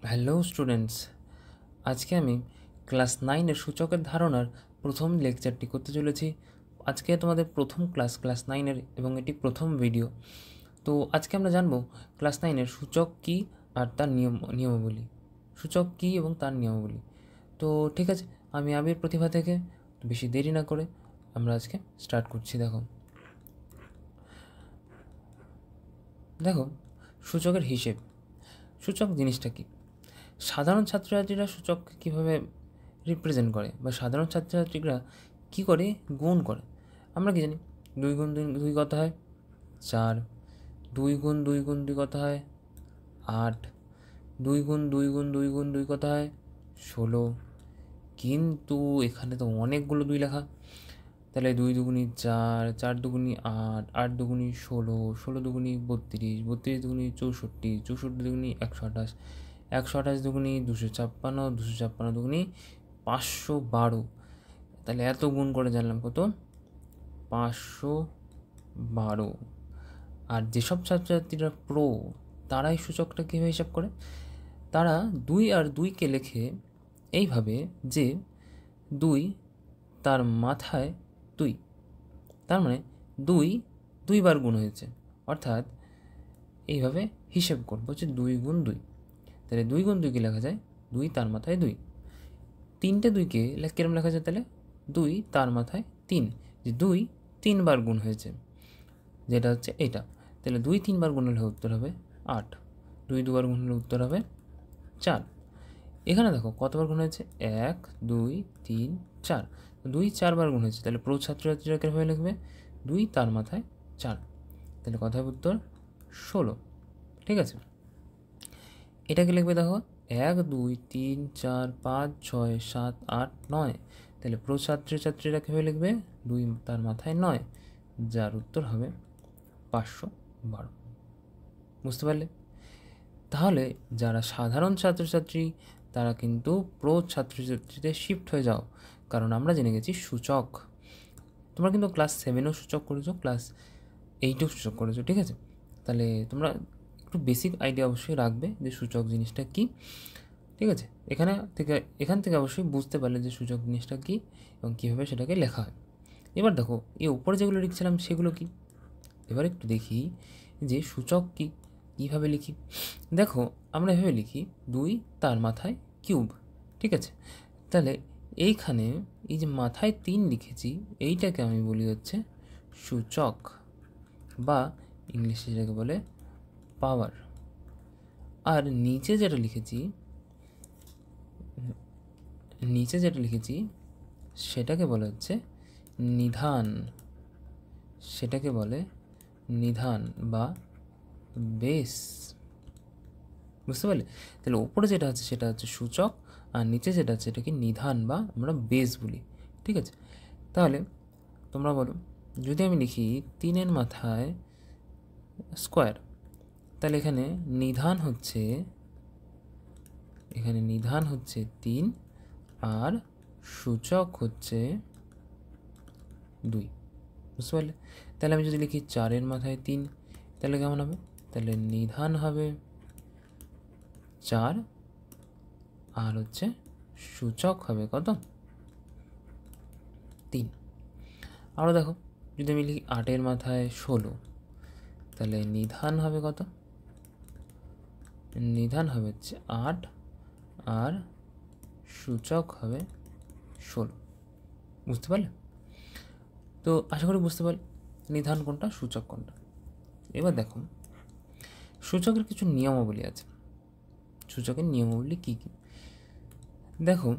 Hello students, আজকে আমি class 9-এর সূচকের ধারণার প্রথম লেকচারটি করতে চলেছি। আজকে তোমাদের প্রথম ক্লাস 9-এর এবং এটি প্রথম ভিডিও। তো আজকে আমরা জানব ক্লাস 9-এর সূচক কী আর তার নিয়মাবলী। সূচক কী এবং তার নিয়মাবলী। তো ঠিক আছে, আমি আবির প্রতিভা থেকে বেশি দেরি না করে আমরা আজকে স্টার্ট করছি। দেখো সূচকের হিসেব। সূচক জিনিসটা কী? সাধারণ ছাত্রছাত্রীরা সূচককে কীভাবে রিপ্রেজেন্ট করে বা সাধারণ ছাত্রছাত্রীরা কী করে গুণ করে, আমরা কি জানি? 2 গুণ 2 কত হয়? 4। 2 গুণ 2 গুণ 2 কত হয়? 8। 2 গুণ 2 গুণ 2 গুণ 2 কত হয়? 16। কিন্তু এখানে তো অনেকগুলো 2 লেখা, তাহলে 2 দুগুণি 4, 4 দুগুণি 8, 8 দুগুণি 16, 16 দুগুণি 32, 32 দুগুণি 64, 64 দুগুণি 128, 128 দুগুণি 256, 256 দুগুণি 512। তাহলে এত গুণ করে জানলাম কত? 512। আর যেসব ছাত্রছাত্রীরা প্রো, তারা এই সূচকটা কীভাবে হিসাব করে? তারা 2 আর 2কে লেখে এইভাবে যে 2 তার মাথায় 2, তার মানে 2 বার গুণ হয়েছে, অর্থাৎ এইভাবে হিসেব করবো যে 2 গুণ 2। তাহলে 2 গুণ 2কে লেখা যায় 2 তার মাথায় 2। 3টে 2কে কিরম লেখা যায়? তাহলে 2 তার মাথায় 3, যে 2 3 বার গুণ হয়েছে, যেটা হচ্ছে এটা। তাহলে 2 3 বার গুণ হলে উত্তর হবে 8, 2 2বার গুণ হলে উত্তর হবে 4। এখানে দেখো কতবার গুণ হয়েছে? 1 2 3 4, 2 4 বার গুণ হয়েছে। তাহলে প্রো ছাত্রছাত্রীরা কীভাবে লিখবে? 2 তার মাথায় 4। তাহলে কথা হবে উত্তর 16। ঠিক আছে, এটাকে লিখবে দেখো 1 2 3 4 5 6 7 8 9। তাহলে প্রো ছাত্রছাত্রীরা কীভাবে লিখবে? 2 তার মাথায় 9, যার উত্তর হবে 512। বুঝতে পারলে? তাহলে যারা সাধারণ ছাত্রছাত্রী তারা কিন্তু প্রো ছাত্রছাত্রীতে শিফট হয়ে যাও, কারণ আমরা জেনে গেছি সূচক। তোমরা কিন্তু ক্লাস 7-এও সূচক করেছো, ক্লাস 8-এও সূচক করেছো, ঠিক আছে? তাহলে তোমরা একটু বেসিক আইডিয়া অবশ্যই রাখবে যে সূচক জিনিসটা কী। ঠিক আছে, এখান থেকে অবশ্যই বুঝতে পারলে যে সূচক জিনিসটা কী এবং কীভাবে সেটাকে লেখা হয়। এবার দেখো এই উপরে যেগুলো লিখছিলাম সেগুলো কি, এবার একটু দেখি যে সূচক কী, কীভাবে লিখি। দেখো আমরা এভাবে লিখি 2 তার মাথায় কিউব। ঠিক আছে, তাহলে এইখানে এই যে মাথায় 3 লিখেছি, এইটাকে আমি বলি হচ্ছে সূচক, বা ইংলিশে যেটাকে বলে পাওয়ার। আর নিচে যেটা লিখেছি সেটাকে বলে হচ্ছে নিধান। সেটাকে বলে নিধান বা বেস। বুঝতে পারলে? তাহলে ওপরে যেটা আছে সেটা হচ্ছে সূচক, আর নিচে যেটা আছে এটাকে নিধান বা আমরা বেস বলি। ঠিক আছে, তাহলে তোমরা বলো, যদি আমি লিখি 3-এর মাথায় স্কোয়ার, তাহলে এখানে নিধান হচ্ছে 3 আর সূচক হচ্ছে 2। বুঝতে পারলে? তাহলে আমি যদি লিখি 4-এর মাথায় 3, তাহলে কেমন হবে? তাহলে নিধান হবে 4 আর হচ্ছে সূচক হবে কত? 3। আরও দেখো, যদি আমি লিখি 8-এর মাথায় 16, তাহলে নিধান হবে কত? নিধান হবে হচ্ছে 8 আর সূচক হবে 16। বুঝতে পারলে? তো আশা করি বুঝতে পারলে নিধান কোনটা, সূচক কোনটা। এবার দেখো সূচকের কিছু নিয়মাবলী আছে। সূচকের নিয়মাবলী কী কী? দেখো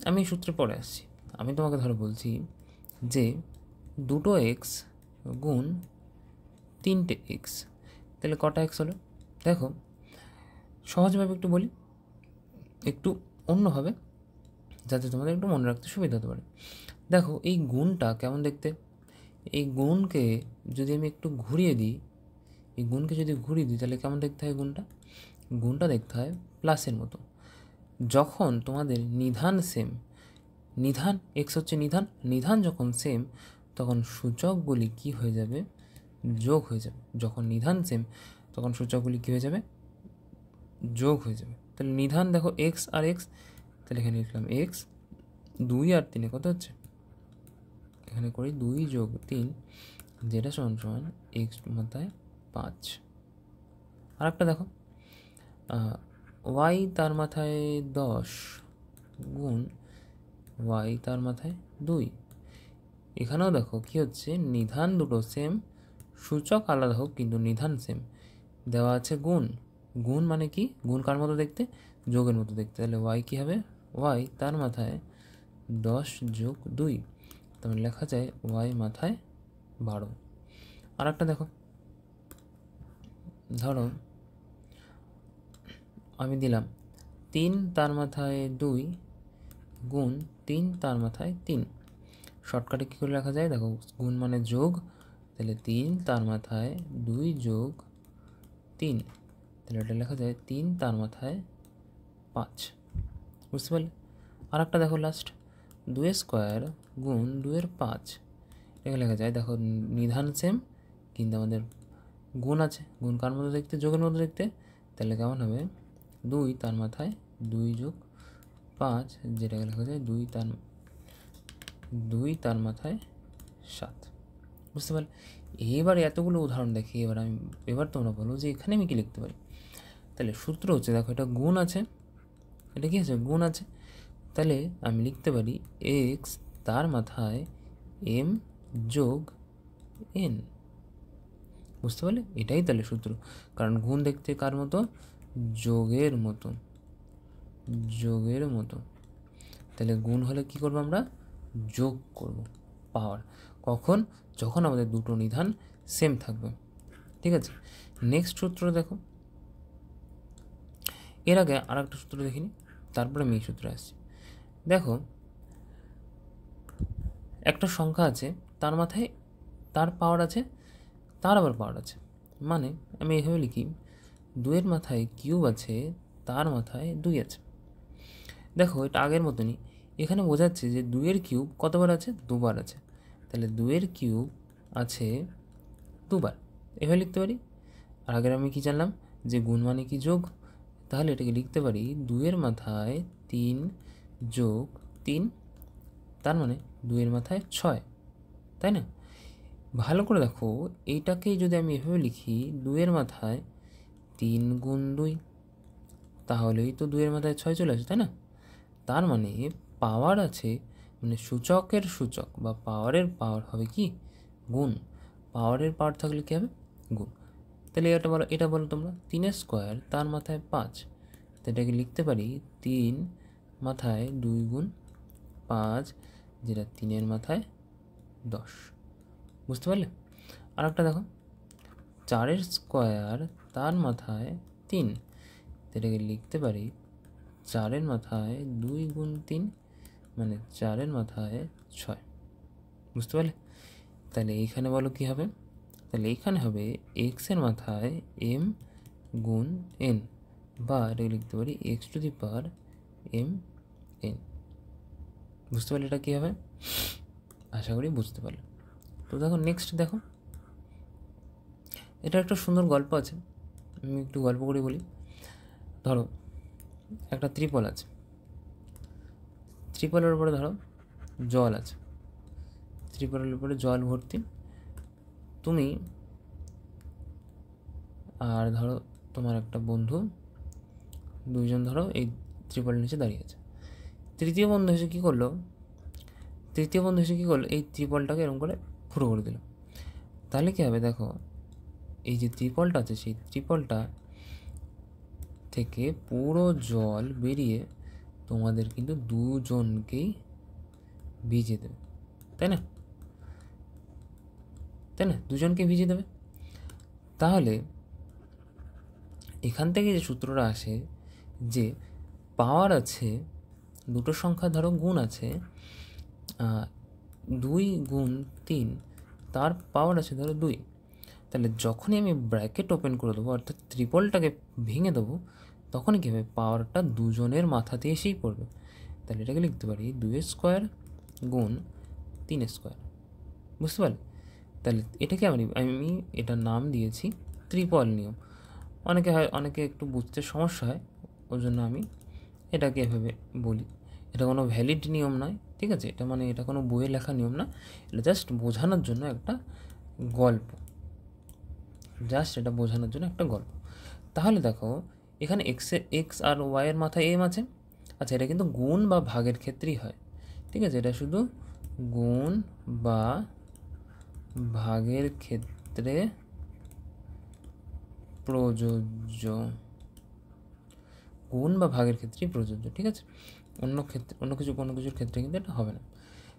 আমি সূত্রে পড়ে আসছি, আমি তোমাকে ধরো বলছি যে 2x গুণ 3টে x, তাহলে কটা x হলো? দেখো সহজভাবে একটু বলি, একটু অন্যভাবে, যাতে তোমাদের একটু মনে রাখতে সুবিধা হতে পারে। দেখো এই গুণটা কেমন দেখতে? এই গুণকে যদি আমি একটু ঘুরিয়ে দিই, তাহলে কেমন দেখতে হয়? গুণটা দেখতে হয় প্লাসের মতো। যখন তোমাদের নিধান সেম, নিধান এক্স হচ্ছে নিধান যখন সেম, তখন সূচকগুলি কি হয়ে যাবে? যোগ হয়ে যাবে। যখন নিধান সেম তখন সূচকগুলি কী হয়ে যাবে? যোগ হয়ে যাবে। তাহলে নিধান দেখো এক্স আর এক্স, তাহলে এখানে লিখলাম এক্স, 2 আর 3 কত হচ্ছে, এখানে করি 2 যোগ 3 যেটা সমান সমান এক্স মাথায় 5। আর একটা দেখো ওয়াই তার মাথায় 10 গুণ ওয়াই তার মাথায় 2। এখানেও দেখো কি হচ্ছে, নিধান দুটো সেম, সূচক আলাদা হোক কিন্তু নিধান সেম, দেওয়া আছে গুণ। গুণ মানে কি, গুণ কার মতো দেখতে, যোগের মতো দেখতে। তাহলে ওয়াই কী হবে, ওয়াই তার মাথায় 10 যোগ 2, তাহলে লেখা যায় ওয়াই মাথায় 12। আর একটা দেখো, ধরো আমি দিলাম 3 তার মাথায় 2 গুণ 3 তার মাথায় 3। শর্টকাটে কী করে লেখা যায় দেখো, গুণ মানে যোগ, তাহলে 3 তার মাথায় 2 যোগ 3, তাহলে এটা লেখা যায় 3 তার মাথায় 5। বুঝতে পারলে? আর একটা দেখো লাস্ট, 2 স্কোয়ার গুণ 2 এর 5, এটা লেখা যায় দেখো নিধান সেম কিন্তু আমাদের গুণ আছে, গুণ কার মতো দেখতে, যোগের মতো দেখতে, তাহলে কেমন হবে 2 তার মাথায় 2 যোগ 5, যেটাকে লেখা যায় 2 তার মাথায় 7। বুঝতে পারলে? এবার এতগুলো উদাহরণ দেখি, এবার তোমরা বলো যে এখানে আমি কি লিখতে পারি। তাহলে সূত্র হচ্ছে দেখো, এটা গুণ আছে, এটা কি আছে, গুণ আছে, তাহলে আমি লিখতে পারি এক্স তার মাথায় এম যোগ এন। বুঝতে পারলে? এটাই তাহলে সূত্র, কারণ গুণ দেখতে কার মতো, যোগের মতো, যোগের মতো। তাহলে গুণ হলে কি করব, আমরা যোগ করব পাওয়ার। কখন, যখন আমাদের দুটো নিধান সেম থাকবে। ঠিক আছে, নেক্সট সূত্র দেখো, এর আগে আর একটা সূত্র দেখিনি, তারপরে আমি এই সূত্রে আসছি। দেখো একটা সংখ্যা আছে, তার মাথায় তার পাওয়ার আছে, তার আবার পাওয়ার আছে, মানে আমি এইভাবে লিখি 2 এর মাথায় কিউব আছে, তার মাথায় 2 আছে। দেখো এটা আগের মতনই, এখানে বোঝাচ্ছে যে 2 এর কিউব কতবার আছে, 2 বার আছে, তাহলে 2 এর কিউব আছে 2 বার, এভাবে লিখতে পারি। আর আগের আমি কি জানলাম যে গুণ মানে কি, যোগ, তাহলে এটাকে লিখতে পারি 2 এর মাথায় 3 যোগ 3, তার মানে 2 এর মাথায় 6, তাই না? ভালো করে দেখো, এইটাকেই যদি আমি এভাবে লিখি 2 এর মাথায় 3 গুণ 2, তাহলেই তো 2 এর মাথায় 6 চলে আসে, তাই না? তার মানে পাওয়ার আছে, মানে সূচকের সূচক বা পাওয়ারের পাওয়ার হবে কি, গুণ। পাওয়ারের পাওয়ার থাকলে কী হবে, গুণ। তাহলে এটা বলো তোমরা, 3 স্কোয়ার তার মাথায় 5, তো এটাকে লিখতে পারি 3 মাথায় 2 গুণ 5, যেটা 3 মাথায় 10। বুঝতে পারলে? আর একটা দেখো, 4 স্কোয়ার তার মাথায় 3, তো এটাকে লিখতে পারি 4 মাথায় 2 গুণ 3, মানে 4 মাথায় 6। বুঝতে পারলে? তাহলে এইখানে বলো কি হবে, তাহলে এইখানে হবে এক্সের মাথায় এম গুণ এন, বা এটাকে লিখতে পারি X to the power M N. বুঝতে পারলে এটা কী হবে? আশা করি বুঝতে পারলে। তো দেখো নেক্সট দেখো, এটা একটা সুন্দর গল্প আছে, আমি একটু গল্প করে বলি। ধরো একটা ত্রিপল আছে, ত্রিপলের উপরে ধরো জল আছে, ত্রিপলের উপরে জল ভর্তি, তুমি আর ধরো তোমার একটা বন্ধু, দুইজন ধরো এই ত্রিপলের নিচে দাঁড়িয়ে আছে। তৃতীয় বন্ধু এসে কী করলো, এই ত্রিপলটাকে এরকম করে ফুটো করে দিল। তাহলে কী হবে দেখো, এই যে ত্রিপলটা আছে, সেই ত্রিপলটা থেকে পুরো জল বেরিয়ে তোমাদের কিন্তু দুজনকেই ভিজিয়ে দেবে, তাই না? দুজনকে ভিজিয়ে দেবে। তাহলে এখান থেকে যে সূত্রটা আসে, যে পাওয়ার আছে, দুটো সংখ্যা ধরো গুণ আছে, 2 গুণ 3, তার পাওয়ার আছে ধরো 2, তাহলে যখনই আমি ব্র্যাকেট ওপেন করে দেবো, অর্থাৎ ত্রিপলটাকে ভেঙে দেবো, তখনই কী হবে, পাওয়ারটা দুজনের মাথাতে এসেই পড়বে। তাহলে এটাকে লিখতে পারি 2 স্কোয়ার গুণ 3 স্কোয়ার। বুঝতে পারলে? তাহলে এটাকে আমি এটার নাম দিয়েছি ত্রিপল নিয়ম। অনেকে একটু বুঝতে সমস্যা হয়, ওই জন্য আমি এটাকে এভাবে বলি। এটা কোনো ভ্যালিড নিয়ম নয়, ঠিক আছে? এটা কোনো বইয়ে লেখা নিয়ম না, এটা জাস্ট বোঝানোর জন্য একটা গল্প, তাহলে দেখো এখানে এক্স আর ওয়াইয়ের মাথায় এম আছে। আচ্ছা, এটা কিন্তু গুণ বা ভাগের ক্ষেত্রেই হয়, ঠিক আছে? এটা শুধু গুণ বা ভাগের ক্ষেত্রে প্রযোজ্য, গুণ বা ভাগের ক্ষেত্রেই প্রযোজ্য, ঠিক আছে? অন্য কিছুর ক্ষেত্রে কিন্তু এটা হবে না।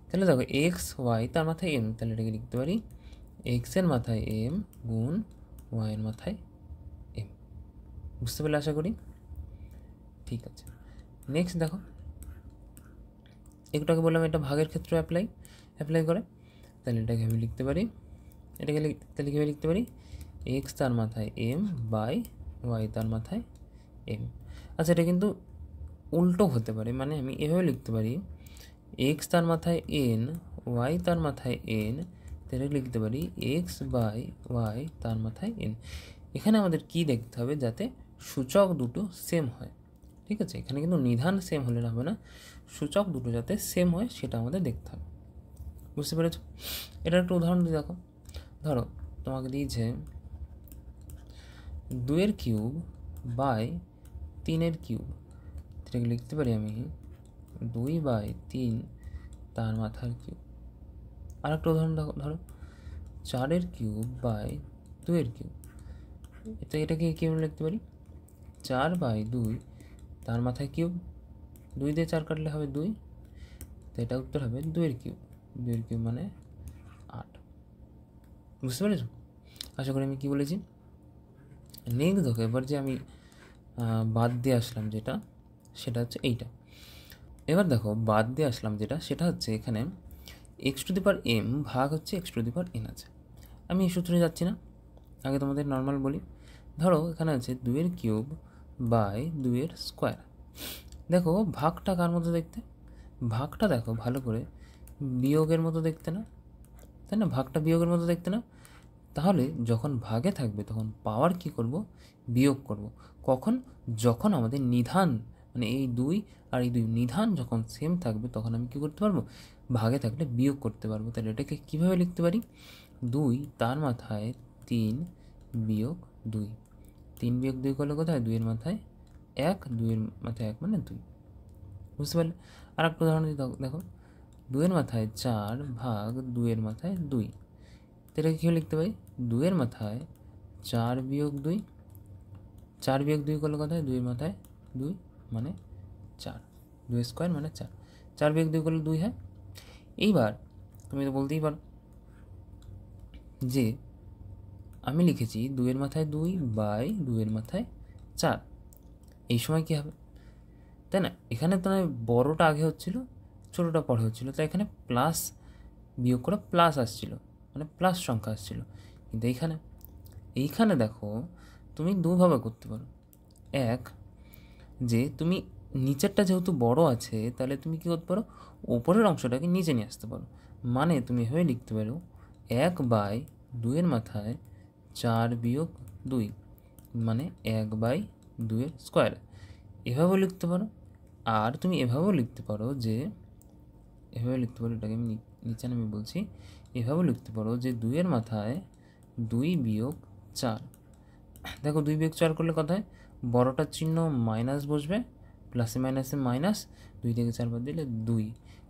তাহলে দেখো এক্স ওয়াই তার মাথায় এম, তাহলে এটাকে লিখতে পারি এক্সের মাথায় এম গুণ ওয়াইয়ের মাথায় এম। বুঝতে পারলে আশা করি? ঠিক আছে, নেক্সট দেখো, একটু আগে বললাম এটা ভাগের ক্ষেত্রে অ্যাপ্লাই করে, তাহলে এটাকে আমি লিখতে পারি, তাহলে কীভাবে লিখতে পারি? এক্স তার মাথায় এম বাই ওয়াই তার মাথায় এম। আচ্ছা, এটা কিন্তু উল্টো হতে পারে, মানে আমি এভাবে লিখতে পারি এক্স তার মাথায় এন ওয়াই তার মাথায় এন, তাহলে লিখতে পারি এক্স বাই ওয়াই তার মাথায় এন। এখানে আমাদের কি দেখতে হবে? যাতে সূচক দুটো সেম হয়, ঠিক আছে? এখানে কিন্তু নিধান সেম হলে হবে না, সূচক দুটো যাতে সেম হয় সেটা আমাদের দেখতে হবে। বুঝতে পেরেছ? এটার একটা উদাহরণ দিয়ে দেখো। ধরো তোমাকে দিয়েছে 2 কিউব বাই 3 কিউব, এটাকে লিখতে পারি আমি 2 বাই 3 তার মাথার কিউব। আর একটা উদাহরণ দেখো, ধরো 4 কিউব বাই 2 কিউব, এটাকে কীভাবে লিখতে পারি? 4 বাই 2 তার মাথায় কিউব, 2 দিয়ে 4 কাটলে হবে 2, তো এটা উত্তর হবে 2 কিউব, 2 কিউব মানে 8। বুঝতে পেরেছ? আশা করি আমি কী বলেছি। নেক্সট দেখো, এবার যে আমি বাদ দিয়ে আসলাম সেটা হচ্ছে এইটা। এবার দেখো বাদ দিয়ে আসলাম সেটা হচ্ছে এখানে X to the power M ভাগ হচ্ছে X to the power N আছে। আমি এই সূত্রে যাচ্ছি না, আগে তোমাদের নর্মাল বলি। ধরো এখানে আছে 2 কিউব বাই 2 স্কোয়ার। দেখো ভাগটা কার মতো দেখতে? ভাগটা দেখো ভালো করে বিয়োগের মতো দেখতে না, তাই না? ভাগটা বিয়োগের মতো দেখতে না? তাহলে যখন ভাগে থাকবে তখন পাওয়ার কি করব? বিয়োগ করব। কখন? যখন আমাদের নিধান, মানে এই 2 আর এই 2 নিধান যখন সেম থাকবে তখন আমি কি করতে পারবো? ভাগে থাকলে বিয়োগ করতে পারবো। তাহলে এটাকে কীভাবে লিখতে পারি? 2 তার মাথায় 3 বিয়োগ 2, 3 বিয়োগ 2 করলে কোথায়? 2 এর মাথায় 1, 2 এর মাথায় 1 মানে 2। বুঝতে পারলে? আর একটা উদাহরণ দিয়ে দেখো, 2 এর মাথায় 4 ভাগ 2 এর মাথায় 2, এটাকে কীভাবে লিখতে পারি? 2 এর মাথায় 4 বিয়োগ 2, 4 বিয়োগ 2 করলে কোথায়? 2 এর মাথায় 2 মানে 4, 2 স্কোয়ার মানে 4, 4 বিয়োগ 2 করলে 2 হয়। এইবার তুমি তো বলতেই পারো যে আমি লিখেছি 2 এর মাথায় 2 বাই 2 এর মাথায় 4, এই সময় কী হবে? তাই না? এখানে তো বড়োটা আগে হচ্ছিল, ছোটোটা পরে হচ্ছিল, তাই এখানে প্লাস বিয়োগ করে প্লাস আসছিল, মানে প্লাস সংখ্যা আসছিল। কিন্তু এইখানে দেখো তুমি দুভাবে করতে পারো। এক, যে তুমি নিচেরটা যেহেতু বড় আছে তাহলে তুমি কী করতে পারো? ওপরের অংশটাকে নিচে নিয়ে আসতে পারো। মানে তুমি এভাবে লিখতে পারো 1 বাই 2 এর মাথায় 4 বিয়োগ 2 মানে 1 বাই 2 এর স্কোয়ার, এভাবেও লিখতে পারো। আর তুমি এভাবেও লিখতে পারো যে এটাকে আমি নিচে আমি বলছি, এভাবেও লিখতে পারো যে 2 এর মাথায় 2 বিয়োগ 4। দেখো 2 বিয়োগ 4 করলে কোথায়? বড়টার চিহ্ন মাইনাস বসবে, প্লাসে মাইনাসে মাইনাস, 2 থেকে 4 বাদ দিলে 2,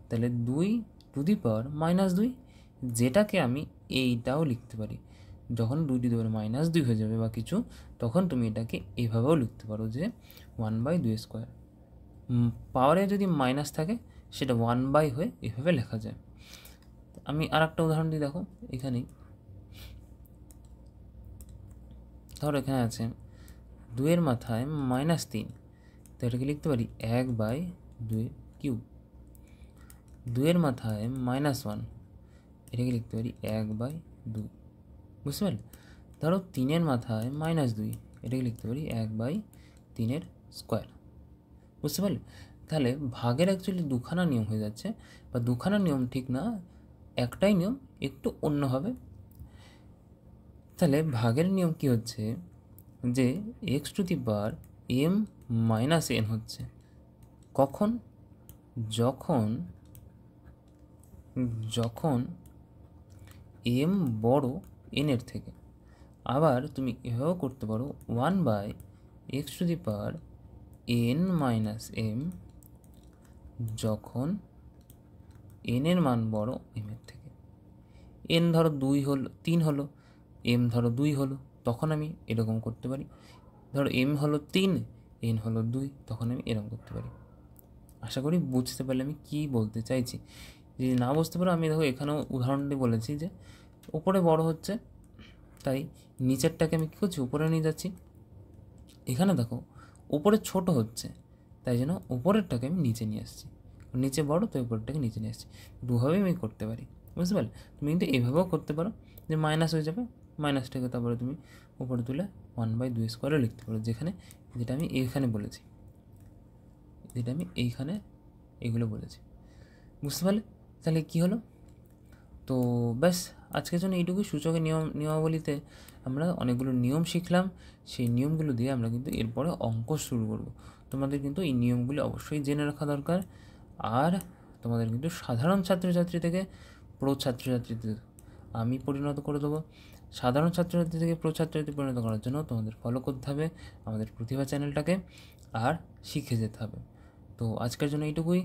তাহলে 2 টু দি পাওয়ার -2, যেটাকে আমি এইটাও লিখতে পারি। যখন 2 টু দি পাওয়ার -2 হয়ে যাবে বা কিছু, তখন তুমি এটাকে এভাবেও লিখতে পারো যে 1/2 স্কোয়ার। পাওয়ারে যদি মাইনাস থাকে সেটা 1/, হয়ে এভাবে লেখা যায়। আমি আর একটা উদাহরণ দিই, দেখো এখানেই ধরো এখানে আছে 2 এর মাথায় -3, তো এটাকে লিখতে পারি 1/2 কিউব। 2 এর মাথায় -1, এটাকে লিখতে পারি 1/2। বুঝতে পারলে? ধরো 3 এর মাথায় -2, এটাকে লিখতে পারি 1/3 স্কোয়ার। বুঝতে পারলে? তাহলে ভাগের অ্যাকচুয়ালি দুখানা নিয়ম হয়ে যাচ্ছে, বা দুখানা নিয়ম ঠিক না, একটাই নিয়ম একটু অন্যভাবে। তাহলে ভাগের নিয়ম কি হচ্ছে? যে X to the power M minus N হচ্ছে। কখন? যখন যখন এম বড় এনের থেকে। আবার তুমি এভাবেও করতে পারো 1/x⁴n মাইনাস এম যখন এন এর মান বড় এম এর থেকে। এন ধরো 2 হলো, 3 হলো, এম ধরো 2 হলো, তখন আমি এরকম করতে পারি। ধরো এম হলো 3, এন হলো 2, তখন আমি এরকম করতে পারি। আশা করি বুঝতে পারলে আমি কী বলতে চাইছি। যদি না বুঝতে পারো, আমি দেখো এখানেও উদাহরণটি বলেছি যে উপরে বড় হচ্ছে, তাই নিচেরটাকে আমি কী করছি, উপরে নিয়ে যাচ্ছি। এখানে দেখো উপরে ছোট হচ্ছে, তাই জন্য উপরেরটাকে আমি নিচে নিয়ে আসছি। নিচে বড়, তো উপরেরটাকে নিচে নিয়ে আসছি। দুভাবেই আমি করতে পারি, বুঝতে পারলে? তুমি কিন্তু এভাবেও করতে পারো যে মাইনাস হয়ে যাবে, মাইনাসটাকে তারপরে তুমি উপরে তুলে 1/2² লিখতে পারো, যেটা আমি এইখানে বলেছি, যেটা আমি এইখানে এগুলো বলেছি। বুঝতে পারলে? তাহলে কী হলো? তো ব্যাস, আজকের জন্য এইটুকুই। সূচকের নিয়মাবলীতে আমরা অনেকগুলো নিয়ম শিখলাম। সেই নিয়মগুলো দিয়ে আমরা কিন্তু এরপরে অঙ্ক শুরু করব। তোমাদের কিন্তু এই নিয়মগুলি অবশ্যই জেনে রাখা দরকার। আর তোমাদের কিন্তু সাধারণ ছাত্রছাত্রী থেকে প্রো ছাত্রছাত্রীতে আমি পরিণত করে দেবো। সাধারণ ছাত্রছাত্রী থেকে প্রো ছাত্রছাত্রী পরিণত করার জন্য তোমাদের ফলো করতে হবে আমাদের প্রতিভা চ্যানেলটাকে, আর শিখে যেতে হবে। তো আজকের জন্য এইটুকুই।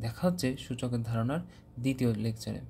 দেখা হচ্ছে সূচকের ধারণার দ্বিতীয় লেকচারে।